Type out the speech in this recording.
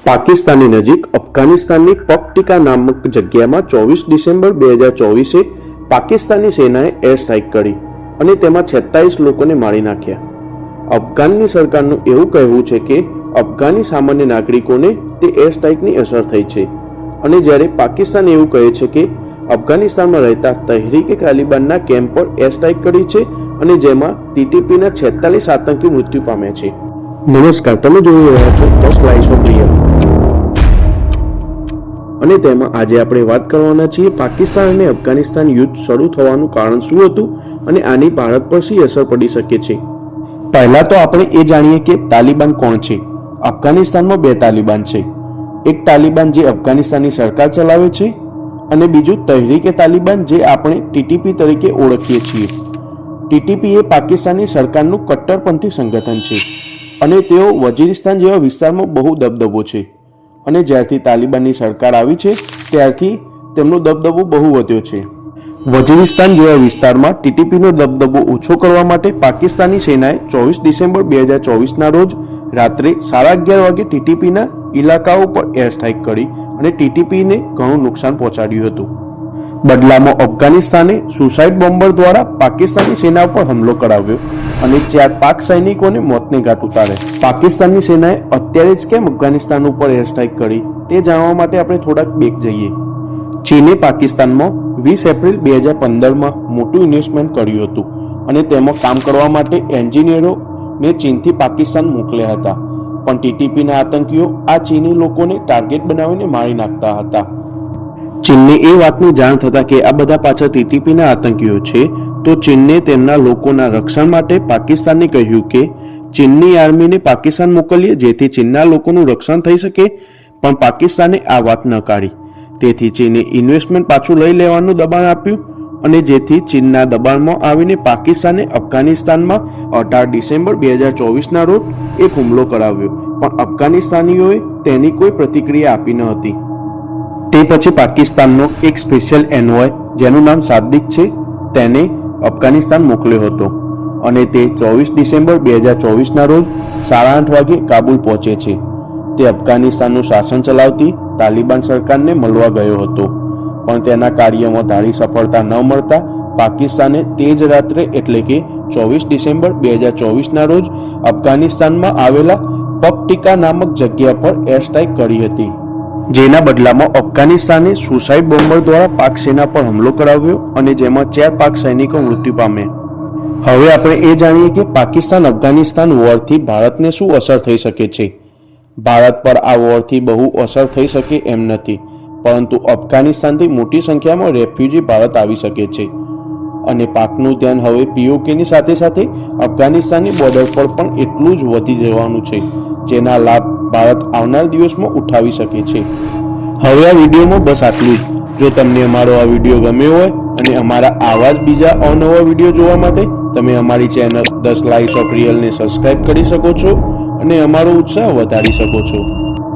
પાકિસ્તાનની નજીક અફઘાનિસ્તાનની પક્ટિકા નામક જગ્યામાં 24 ડિસેમ્બર 2024 પાકિસ્તાની સેનાએ એર સ્ટ્રાઇક કરી અને તેમાં 46 લોકોને મારી નાખ્યા. અફઘાનની સરકારનું એવું કહેવું છે કે અફઘાની સામાન્ય નાગરિકોને તે એર સ્ટ્રાઇકની અસર થઈ છે અને જ્યારે પાકિસ્તાન એવું કહે છે કે અફઘાનિસ્તાનમાં રહેતા તહરીકે તાલિબાનના કેમ્પ પર એર સ્ટ્રાઇક કરી છે અને જેમાં ટીટીપીના 46 આતંકી મૃત્યુ પામ્યા છે. નમસ્કાર, તમે જોઈ રહ્યા છો ધ સ્લાઇસ ઓફ રિયલ અને તેમાં આજે આપણે વાત કરવાના છીએ પાકિસ્તાન અને અફઘાનિસ્તાન યુદ્ધ શરૂ થવાનું કારણ શું હતું અને આની ભારત પર શી અસર પડી શકે છે. પહેલા તો આપણે એ જાણીએ કે તાલિબાન કોણ છે. અફઘાનિસ્તાનમાં બે તાલિબાન છે. એક તાલિબાન જે અફઘાનિસ્તાનની સરકાર ચલાવે છે અને બીજું તહરીકે તાલિબાન જે આપણે ટીટીપી તરીકે ઓળખીએ છીએ. ટીટીપી એ પાકિસ્તાનની સરકારનું કટ્ટરપંથી સંગઠન છે અને તેઓ વજીરિસ્તાન જેવા વિસ્તારમાં બહુ દબદબો છે અને જ્યારથી તાલિબાનની સરકાર આવી છે ત્યારથી તેમનો દબદબો બહુ વધ્યો છે. વજીરિસ્તાન જેવા વિસ્તારમાં ટીટીપીનો દબદબો ઓછો કરવા માટે પાકિસ્તાની સેનાએ 24 ડિસેમ્બર 2024ના રોજ રાત્રે 11:30 વાગે ટીટીપીના ઇલાકાઓ પર એર સ્ટ્રાઇક કરી અને ટીટીપીને ઘણું નુકસાન પહોંચાડ્યું હતું. બદલામાં અફઘાનિસ્તાને સુસાઇડ બોમ્બર દ્વારા પાકિસ્તાની સેના પર હુમલો કરાવ્યો અને 4 પાક સૈનિકોને મોતને ઘાટ ઉતાર્યા. પાકિસ્તાનની સેનાએ અત્યારે જ કેમ અફઘાનિસ્તાન ઉપર એર સ્ટ્રાઇક કરી તે જાણવા માટે આપણે થોડાક બેક જઈએ. ચીને પાકિસ્તાનમાં 20 એપ્રિલ 2015માં મોટું ઇન્વેસ્ટમેન્ટ કર્યું હતું અને તેમાં કામ કરવા માટે એન્જિનિયરોને ચીનથી પાકિસ્તાન મોકલ્યા હતા, પણ ટીટીપીના આતંકીઓ આ ચીની લોકોને ટાર્ગેટ બનાવીને મારી નાખતા હતા. ચીનને એ વાતની જાણ થતાં કે આ બધા પાછળ ટીટીપીના આતંકીઓ છે તો ચીનને તેમના લોકોના રક્ષણ માટે પાકિસ્તાનને કહ્યું કે ચીનની આર્મીને પાકિસ્તાન મોકલીએ જેથી ચીનના લોકોનું રક્ષણ થઈ શકે, પણ પાકિસ્તાને આ વાત ન કાઢી. તેથી ચીને ઇન્વેસ્ટમેન્ટ પાછું લઈ લેવાનું દબાણ આપ્યું અને જેથી ચીનના દબાણમાં આવીને પાકિસ્તાને અફઘાનિસ્તાનમાં 18 ડિસેમ્બર 2024ના રોજ એક હુમલો કરાવ્યો, પણ અફઘાનિસ્તાનીઓએ તેની કોઈ પ્રતિક્રિયા આપી ન હતી. તે પછી પાકિસ્તાનનો એક સ્પેશિયલ એન્વોય જેનું નામ સાદિક છે તેને અફઘાનિસ્તાન મોકલ્યો હતો અને તે 24 ડિસેમ્બર 2024ના રોજ 8:30 વાગે કાબુલ પહોંચે છે. તે અફઘાનિસ્તાનનું શાસન ચલાવતી તાલિબાન સરકારને મળવા ગયો હતો, પણ તેના કાર્યમાં ધારી સફળતા ન મળતા પાકિસ્તાને તે જ રાત્રે એટલે કે 24 ડિસેમ્બર 2024ના રોજ અફઘાનિસ્તાનમાં આવેલા પક્ટિકા નામક જગ્યા પર એર સ્ટ્રાઇક કરી હતી, જેના બદલામાં અફઘાનિસ્તાને સુસાઇડ બોમ્બર દ્વારા પાક સેના પર હુમલો કરાવ્યો અને જેમાં 4 પાક સૈનિકો મૃત્યુ પામ્યા. હવે આપણે એ જાણીએ કે પાકિસ્તાન અફઘાનિસ્તાન વોરથી ભારતને શું અસર થઈ શકે છે. ભારત પર આ વોરથી બહુ અસર થઈ શકે એમ નથી, પરંતુ અફઘાનિસ્તાનથી મોટી સંખ્યામાં રેફ્યુજી ભારત આવી શકે છે અને પાકનું ધ્યાન હવે પીઓકેની સાથે સાથે અફઘાનિસ્તાનની બોર્ડર પર પણ એટલું જ વધી જવાનું છે, જેના લાભ ભારત આવનાર દિવસમાં ઉઠાવી શકે છે. હવે આ વિડીયોમાં બસ આટલું જ. જો તમને અમારો આ વિડીયો ગમ્યો હોય અને અમારા આવા જ બીજા અવનવા વિડીયો જોવા માટે તમે અમારી ચેનલ ધ સ્લાઇસ ઓફ રિયલને સબસ્ક્રાઇબ કરી શકો છો અને અમારો ઉત્સાહ વધારી શકો છો.